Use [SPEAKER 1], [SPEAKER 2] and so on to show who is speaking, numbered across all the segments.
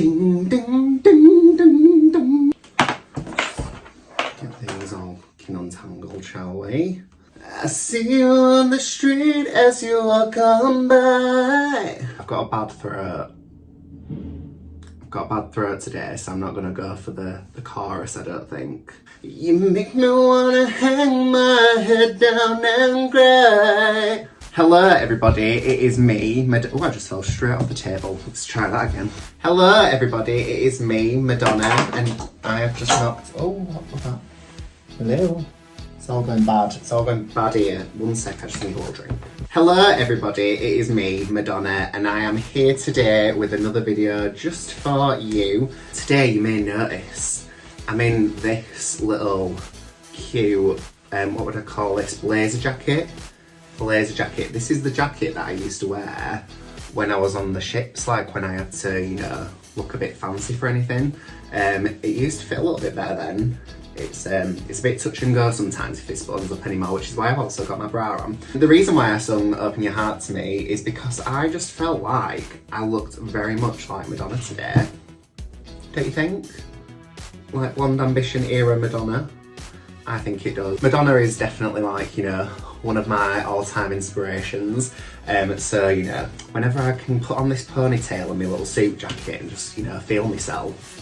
[SPEAKER 1] Ding, ding, ding, ding, ding. Get things all untangled, shall we? I see you on the street as you walk on by. I've got a bad throat today, so I'm not going to go for the chorus, I don't think. You make me want to hang my head down and cry. Hello everybody, it is me, oh I just fell straight off the table. Let's try that again. Hello everybody, it is me, Madonna, and I have just knocked, oh what was that? Hello? It's all going bad, here. 1 sec, I just need a little drink. Hello everybody, it is me, Madonna, and I am here today with another video just for you. Today you may notice I'm in this little cute, what would I call this, blazer jacket. This is the jacket that I used to wear when I was on the ships, like when I had to, you know, look a bit fancy for anything. It used to fit a little bit better then. It's a bit touch and go sometimes if it buttons up anymore, which is why I've also got my bra on. The reason why I sung Open Your Heart to Me is because I just felt like I looked very much like Madonna today. Don't you think? Like Blonde Ambition era Madonna? I think it does. Madonna is definitely like, you know, one of my all-time inspirations. So, you know, whenever I can put on this ponytail and my little suit jacket and just, you know, feel myself,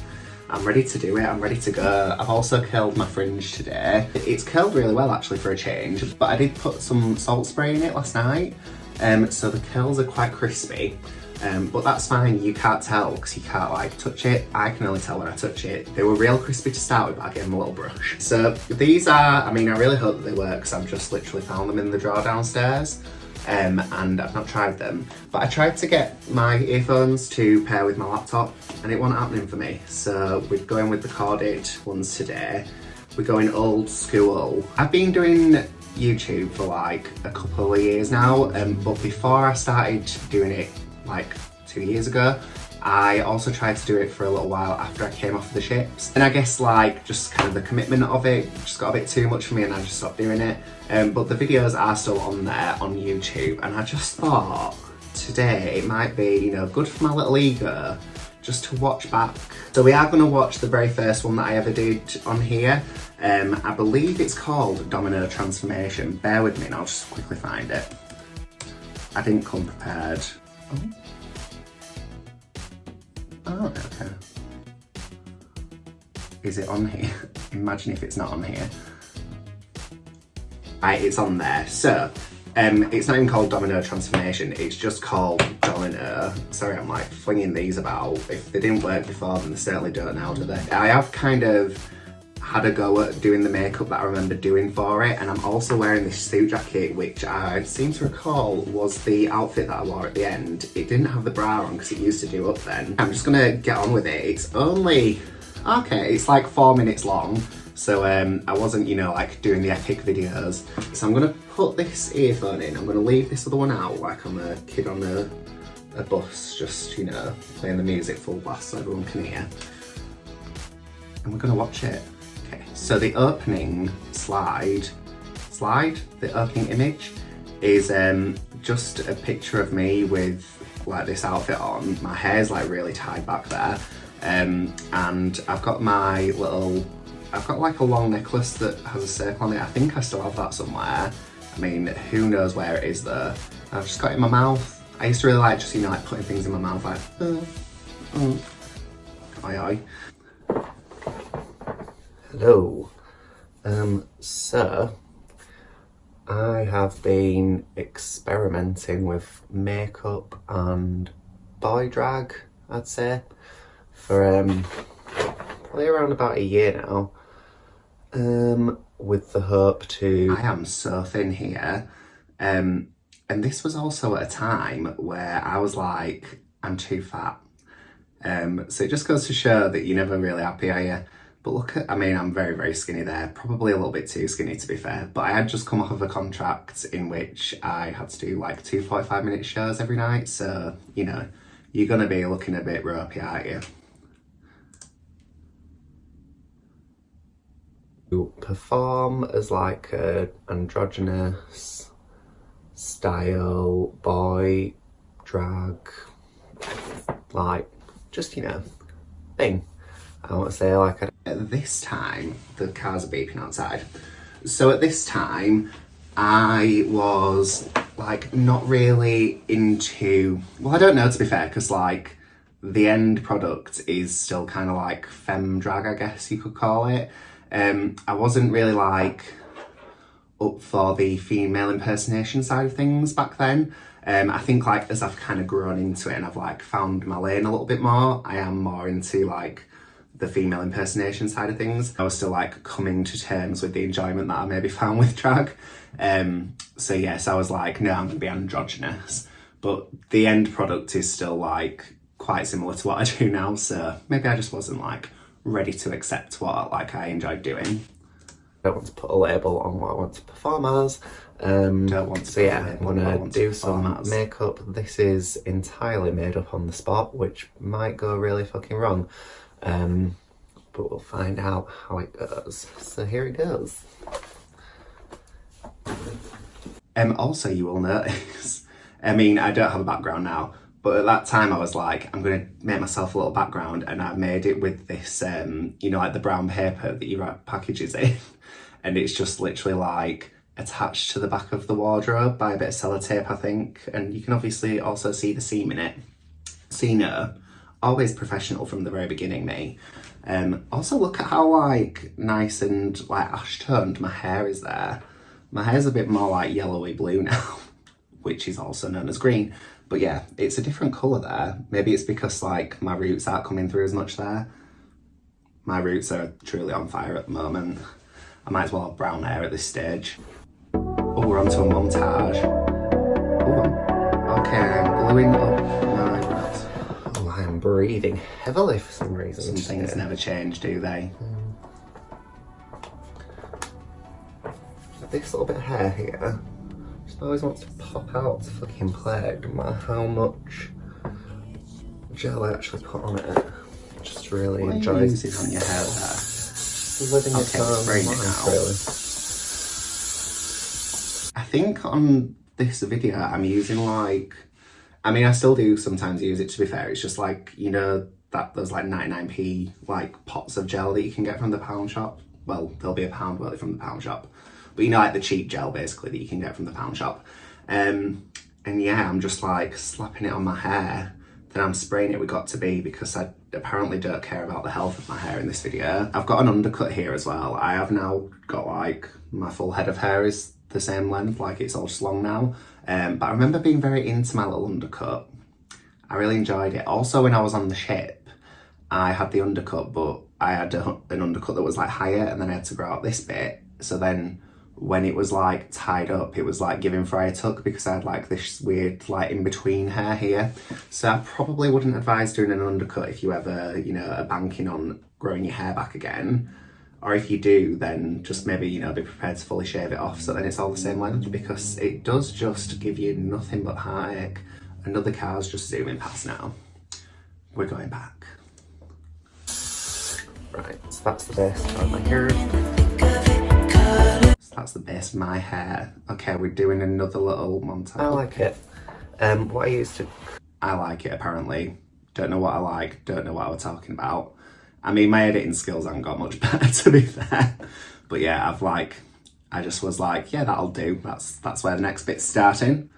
[SPEAKER 1] I'm ready to do it, I'm ready to go. I've also curled my fringe today. It's curled really well actually for a change, but I did put some salt spray in it last night, so the curls are quite crispy. But that's fine, you can't tell because you can't like touch it. I can only tell when I touch it. They were real crispy to start with, but I gave them a little brush. So these are, I mean, I really hope that they work because I've just literally found them in the drawer downstairs. And I've not tried them. But I tried to get my earphones to pair with my laptop and it wasn't happening for me. So we're going with the corded ones today. We're going old school. I've been doing YouTube for like a couple of years now, but before I started doing it like 2 years ago, I also tried to do it for a little while after I came off the ships. And I guess like just kind of the commitment of it just got a bit too much for me and I just stopped doing it. But the videos are still on there on YouTube and I just thought today it might be, you know, good for my little ego just to watch back. So we are going to watch the very first one that I ever did on here. I believe it's called Dominoe Transformation. Bear with me and I'll just quickly find it. I didn't come prepared. Oh, okay. Is it on here? Imagine if it's not on here. Right, it's on there. So, it's not even called Domino Transformation, it's just called Domino. Sorry, I'm like flinging these about. If they didn't work before, then they certainly don't now, do they? I have kind of had a go at doing the makeup that I remember doing for it, and I'm also wearing this suit jacket, which I seem to recall was the outfit that I wore at the end. It didn't have the bra on because it used to do up then. I'm just gonna get on with it. It's only, okay, it's like 4 minutes long. So I wasn't, you know, like doing the epic videos. So I'm gonna put this earphone in. I'm gonna leave this other one out like I'm a kid on a bus, just, you know, playing the music full blast so everyone can hear. And we're gonna watch it. Okay, so the opening the opening image is just a picture of me with like this outfit on. My hair's like really tied back there. And I've got like a long necklace that has a circle on it. I think I still have that somewhere. I mean, who knows where it is though. I've just got it in my mouth. I used to really like just, you know, like putting things in my mouth like, oi oi. Hello. So, I have been experimenting with makeup and boy drag, I'd say, for probably around about a year now. With the hope to... I am so thin here. And this was also at a time where I was like, I'm too fat. So it just goes to show that you're never really happy, are you? But look at, I mean, I'm very, very skinny there. Probably a little bit too skinny to be fair. But I had just come off of a contract in which I had to do like 2 45-minute shows every night. So, you know, you're gonna be looking a bit ropey, aren't you? Perform as like a androgynous style boy drag, like just, you know,
[SPEAKER 2] thing. I want to say like
[SPEAKER 1] at this time, the cars are beeping outside. So at this time, I was like not really into, well, I don't know to be fair, because like the end product is still kind of like femme drag, I guess you could call it. I wasn't really like up for the female impersonation side of things back then. I think like as I've kind of grown into it and I've like found my lane a little bit more, I am more into like the female impersonation side of things. I was still like coming to terms with the enjoyment that I maybe found with drag. So yes, I was like, no, I'm gonna be androgynous. But the end product is still like quite similar to what I do now, so maybe I just wasn't like ready to accept what like I enjoyed doing.
[SPEAKER 2] I don't want to put a label on what I want to perform as.
[SPEAKER 1] Don't want to.
[SPEAKER 2] So yeah, I'm gonna do some makeup. This is entirely made up on the spot, which might go really fucking wrong. But we'll find out how it goes. So here it goes.
[SPEAKER 1] Also, you will notice, I mean, I don't have a background now, but at that time I was like, I'm going to make myself a little background, and I made it with this, you know, like the brown paper that you wrap packages in, and it's just literally like attached to the back of the wardrobe by a bit of sellotape, I think, and you can obviously also see the seam in it. So, you know, always professional from the very beginning, me. Also look at how like nice and like ash toned my hair is there. My hair's a bit more like yellowy blue now, which is also known as green. But yeah, it's a different colour there. Maybe it's because like my roots aren't coming through as much there. My roots are truly on fire at the moment. I might as well have brown hair at this stage. Oh, we're onto a montage. Oh, okay, I'm gluing up my brows.
[SPEAKER 2] Oh, I'm breathing heavily for some reason.
[SPEAKER 1] Some things never change, do they?
[SPEAKER 2] This little bit of hair here just always wants to pop out to fucking play, no matter how much gel I actually put on it. Just really enjoys
[SPEAKER 1] it on your hair there.
[SPEAKER 2] Just living its own life, really.
[SPEAKER 1] I think on this video I'm using like, I mean I still do sometimes use it, to be fair, it's just like, you know, that there's like 99p like pots of gel that you can get from the pound shop. Well, there'll be a pound worth from the pound shop. But you know, like the cheap gel basically that you can get from the pound shop. And yeah, I'm just like slapping it on my hair. Then I'm spraying it with Got2b because I apparently don't care about the health of my hair in this video. I've got an undercut here as well. I have now got like, my full head of hair is the same length, like it's all just long now. But I remember being very into my little undercut. I really enjoyed it. Also when I was on the ship, I had the undercut, but I had an undercut that was like higher, and then I had to grow out this bit. So then when it was like tied up, it was like giving Friar tuck because I had like this weird like in between hair here. So I probably wouldn't advise doing an undercut if you ever, you know, are banking on growing your hair back again. Or if you do, then just maybe, you know, be prepared to fully shave it off so then it's all the same length, because it does just give you nothing but heartache. Another car's just zooming past now. We're going back.
[SPEAKER 2] Right, so that's the base of my hair.
[SPEAKER 1] That's the base of my hair. Okay, we're doing another little montage.
[SPEAKER 2] I like it. What I used to...
[SPEAKER 1] I like it, apparently. Don't know what I like, don't know what I was talking about. I mean, my editing skills haven't got much better, to be fair. But yeah, I just was like, yeah, that'll do. That's where the next bit's starting.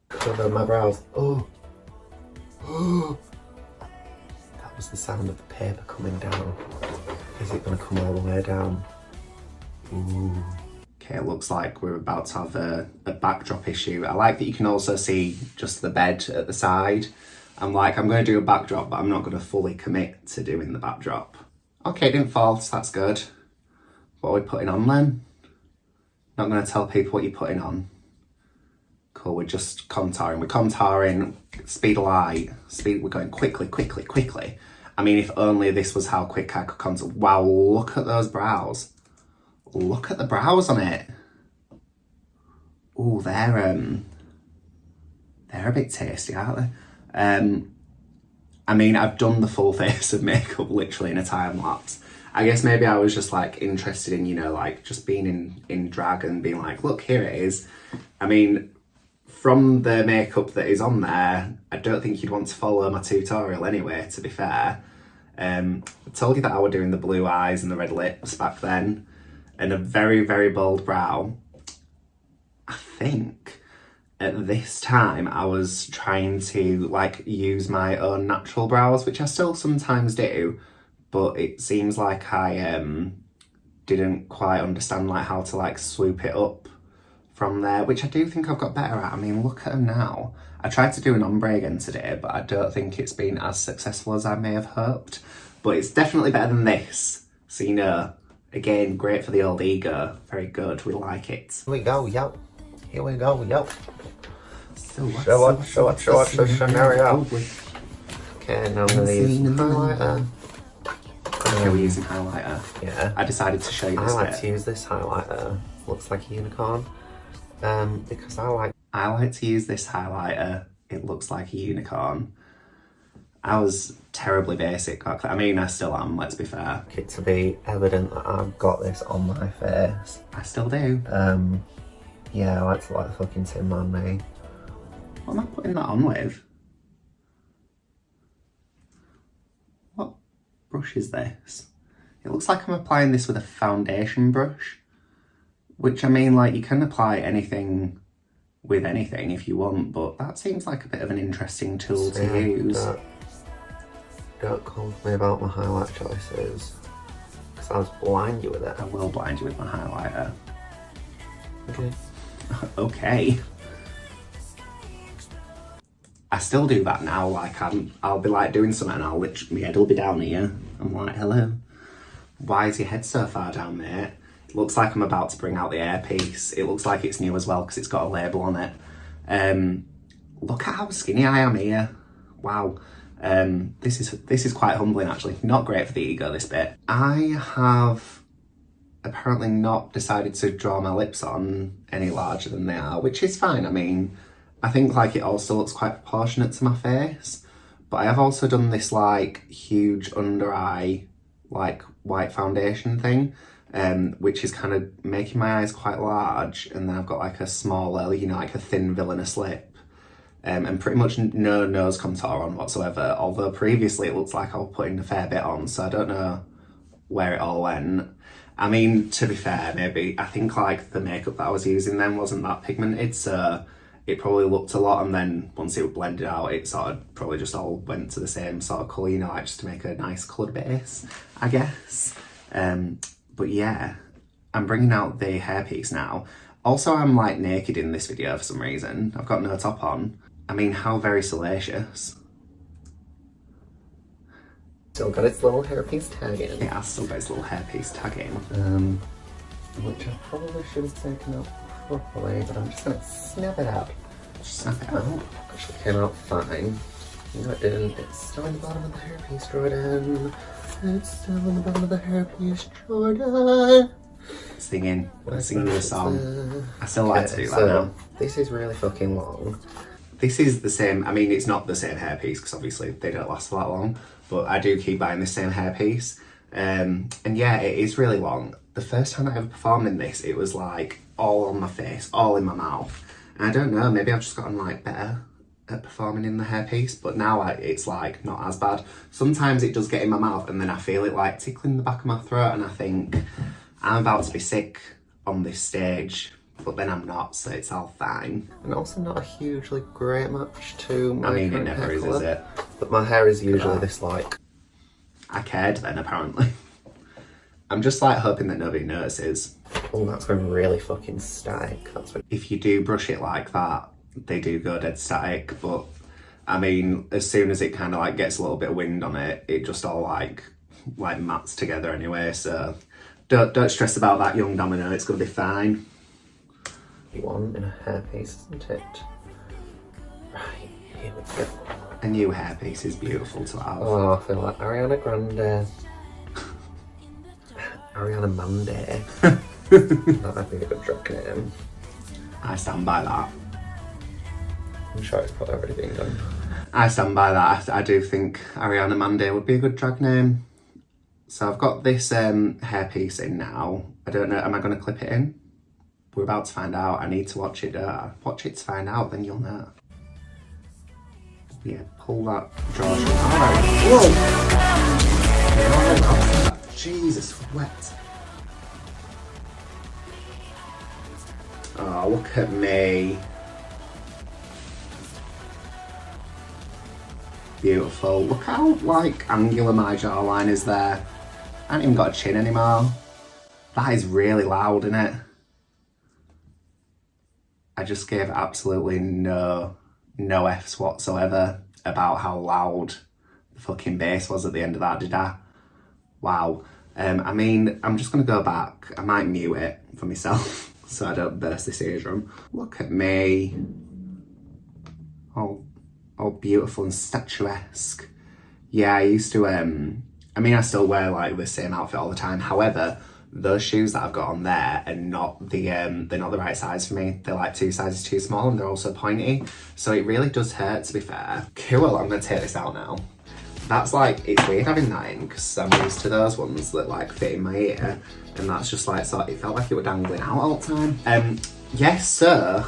[SPEAKER 2] Cover my brows. Oh. Oh. That was the sound of the paper coming down. Is it going to come all the way down? Ooh. Okay, it looks like we're about to have a backdrop issue. I like that you can also see just the bed at the side. I'm like, I'm going to do a backdrop, but I'm not going to fully commit to doing the backdrop. Okay, it didn't fall, so that's good. What are we putting on then? Not going to tell people what you're putting on. Cool, we're just contouring. We're contouring, speed of light. We're going quickly, quickly, quickly. I mean, if only this was how quick I could contour. Wow, look at those brows. Look at the brows on it. Ooh, they're a bit tasty, aren't they? I mean, I've done the full face of makeup literally in a time lapse. I guess maybe I was just like interested in, you know, like just being in drag and being like, look, here it is. I mean, from the makeup that is on there, I don't think you'd want to follow my tutorial anyway, to be fair.
[SPEAKER 1] I told you that I was doing the blue eyes and the red lips back then, and a very, very bold brow. I think at this time I was trying to like use my own natural brows, which I still sometimes do, but it seems like I didn't quite understand like how to like swoop it up from there, which I do think I've got better at. I mean, look at them now. I tried to do an ombre again today, but I don't think it's been as successful as I may have hoped. But it's definitely better than this. So, you know, again, great for the old ego. Very good, we like it.
[SPEAKER 2] Here we go, yo. Here we go, yo.
[SPEAKER 1] So
[SPEAKER 2] Show us the scenario. Okay, now I'm going to use highlighter.
[SPEAKER 1] Okay, we're using highlighter.
[SPEAKER 2] Yeah.
[SPEAKER 1] I decided to show you this
[SPEAKER 2] I like
[SPEAKER 1] bit.
[SPEAKER 2] to use this highlighter. Looks like a unicorn. Because I like
[SPEAKER 1] to use this highlighter. It looks like a unicorn. I was terribly basic back then. I mean, I still am, let's be fair.
[SPEAKER 2] it to be evident that I've got this on my face.
[SPEAKER 1] I still do.
[SPEAKER 2] Yeah, I like to like the fucking Tin Man, me.
[SPEAKER 1] What am I putting that on with? What brush is this? It looks like I'm applying this with a foundation brush. Which, I mean, like, you can apply anything with anything if you want, but that seems like a bit of an interesting tool to use.
[SPEAKER 2] Don't come to me about my highlight choices, because I'll just blind you with it.
[SPEAKER 1] I will blind you with my highlighter.
[SPEAKER 2] Okay.
[SPEAKER 1] Okay. I still do that now, like, I'll be, like, doing something and my head will be down here. I'm like, hello. Why is your head so far down, mate? It looks like I'm about to bring out the earpiece. It looks like it's new as well because it's got a label on it. Look at how skinny I am here. Wow. This is quite humbling actually. Not great for the ego, this bit. I have apparently not decided to draw my lips on any larger than they are, which is fine. I mean, I think like it also looks quite proportionate to my face, but I have also done this like huge under eye, like white foundation thing. Which is kind of making my eyes quite large, and then I've got like a smaller, you know, like a thin villainous lip, and pretty much no nose contour on whatsoever, although previously it looks like I was putting a fair bit on, so I don't know where it all went. I mean, to be fair, maybe I think like the makeup that I was using then wasn't that pigmented, so it probably looked a lot, and then once it blended out, it sort of probably just all went to the same sort of colour, you know, like just to make a nice coloured base, I guess. But yeah, I'm bringing out the hairpiece now. Also, I'm like naked in this video for some reason. I've got no top on. I mean, how very salacious.
[SPEAKER 2] Still got its little hairpiece tag in.
[SPEAKER 1] It has still got its little hairpiece tag in.
[SPEAKER 2] Which I probably should have taken out properly, but I'm just gonna snap it out.
[SPEAKER 1] Snap it out.
[SPEAKER 2] Actually came out fine. No, it didn't. It's still on the bottom of the hairpiece, Jordan. It's still on the bottom of the hairpiece, Jordan.
[SPEAKER 1] Singing the song. I still like to do that now.
[SPEAKER 2] This is really fucking long.
[SPEAKER 1] This is the same, I mean, it's not the same hairpiece because obviously they don't last that long, but I do keep buying the same hairpiece. And yeah, it is really long. The first time I ever performed in this, it was like all on my face, all in my mouth. And I don't know, maybe I've just gotten like better at performing in the hairpiece, but now it's like not as bad. Sometimes it does get in my mouth and then I feel it like tickling the back of my throat and I think I'm about to be sick on this stage, but then I'm not, so it's all fine.
[SPEAKER 2] And also not a hugely great match to my
[SPEAKER 1] I mean, it never is it?
[SPEAKER 2] But my hair is usually this like.
[SPEAKER 1] I cared then, apparently. I'm just like hoping that nobody notices.
[SPEAKER 2] Oh, that's going really fucking static. That's what.
[SPEAKER 1] If you do brush it like that, they do go dead static, but I mean, as soon as it kind of like gets a little bit of wind on it, it just all like mats together anyway, so don't stress about that, young Domino, it's gonna be fine.
[SPEAKER 2] One in a hairpiece, isn't it? Right, here we go.
[SPEAKER 1] A new hairpiece is beautiful to have.
[SPEAKER 2] Oh, I feel like Ariana Grande. Ariana Monday. That might be a good drag name.
[SPEAKER 1] I stand by that.
[SPEAKER 2] I'm sure it's probably already been done.
[SPEAKER 1] I stand by that. I do think Ariana Monday would be a good drag name. So I've got this hairpiece in now. I don't know, am I going to clip it in? We're about to find out. I need to watch it. Watch it to find out, then you'll know. Yeah, pull that George. Alright. Whoa! Oh, Jesus, wet. Oh, look at me. Beautiful. Look how, like, angular my jawline is there. I haven't even got a chin anymore. That is really loud, isn't it? I just gave absolutely no F's whatsoever about how loud the fucking bass was at the end of that, did I? Wow. I mean, I'm just going to go back. I might mute it for myself so I don't burst this eardrum. Look at me. Oh, beautiful and statuesque. Yeah, I used to, I mean, I still wear like the same outfit all the time. However, those shoes that I've got on there are not they're not the right size for me. They're like 2 sizes too small and they're also pointy. So it really does hurt, to be fair. Cool, I'm gonna take this out now. That's like, it's weird having that in because I'm used to those ones that like fit in my ear. And that's just like, so it felt like it was dangling out all the time. Yes, sir,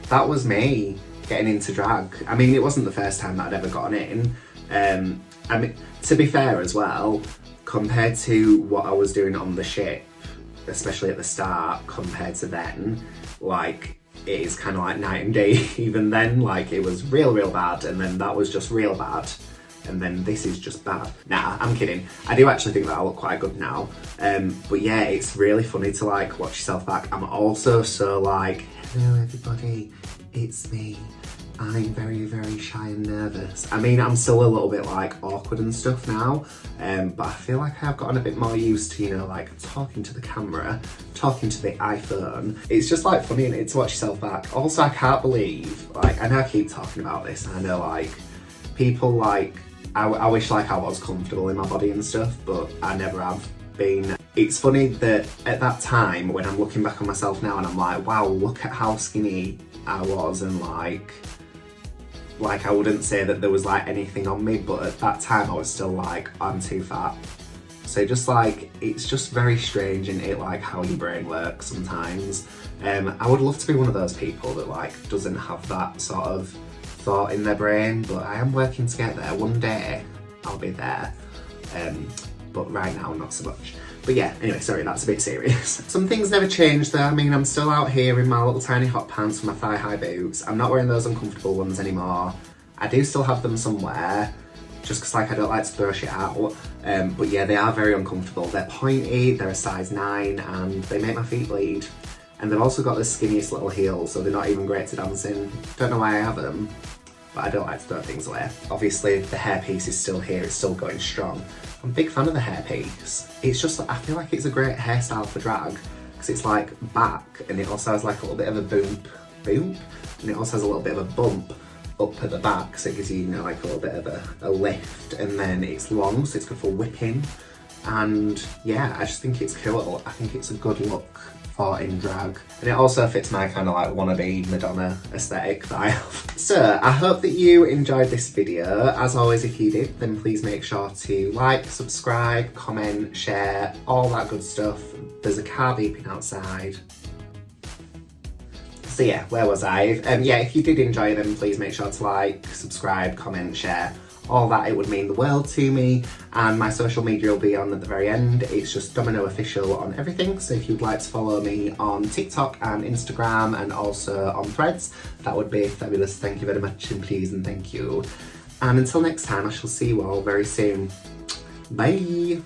[SPEAKER 1] that was me getting into drag. I mean, it wasn't the first time that I'd ever gotten in. I mean, to be fair as well, compared to what I was doing on the ship, especially at the start, compared to then, like, it is kind of like night and day. Even then, like, it was real bad, and then that was just real bad, and then this is just bad. Nah, I'm kidding. I do actually think that I look quite good now. But yeah, it's really funny to like watch yourself back. I'm also so like, hello everybody, it's me. I'm very shy and nervous. I mean, I'm still a little bit like awkward and stuff now, but I feel like I've gotten a bit more used to, you know, like talking to the camera, talking to the iPhone. It's just like funny, and to watch yourself back. Also, I can't believe, like, I know I keep talking about this, and I know like people like, I wish like I was comfortable in my body and stuff, but I never have been. It's funny that at that time, when I'm looking back on myself now and I'm like, wow, look at how skinny I was, and like I wouldn't say that there was like anything on me, but at that time I was still like, I'm too fat. So just like, it's just very strange, isn't it, like how your brain works sometimes. I would love to be one of those people that like doesn't have that sort of thought in their brain, but I am working to get there. One day I'll be there, but right now not so much. But yeah, anyway, sorry, that's a bit serious. Some things never changed though. I mean, I'm still out here in my little tiny hot pants with my thigh-high boots. I'm not wearing those uncomfortable ones anymore. I do still have them somewhere, just because like I don't like to throw shit out. But yeah, they are very uncomfortable. They're pointy, they're a size 9, and they make my feet bleed. And they've also got the skinniest little heels, so they're not even great to dance in. Don't know why I have them, but I don't like to throw things away. Obviously, the hairpiece is still here, it's still going strong. I'm a big fan of the hairpiece. It's just, I feel like it's a great hairstyle for drag, because it's like back, and it also has like a little bit of a boom, and it also has a little bit of a bump up at the back, so it gives you, you know, like a little bit of a lift, and then it's long, so it's good for whipping. And yeah, I just think it's cool. I think it's a good look for in drag, and it also fits my kind of like wannabe Madonna aesthetic that I have. So I hope that you enjoyed this video. As always, if you did, then please make sure to like, subscribe, comment, share, all that good stuff. There's a car beeping outside. So yeah, where was I? Yeah, if you did enjoy them, please make sure to like, subscribe, comment, share, all that. It would mean the world to me, and my social media will be on at the very end. It's just Dominoe Official on everything, so if you'd like to follow me on TikTok and Instagram and also on Threads, that would be fabulous. Thank you very much, and please and thank you. And until next time, I shall see you all very soon. Bye!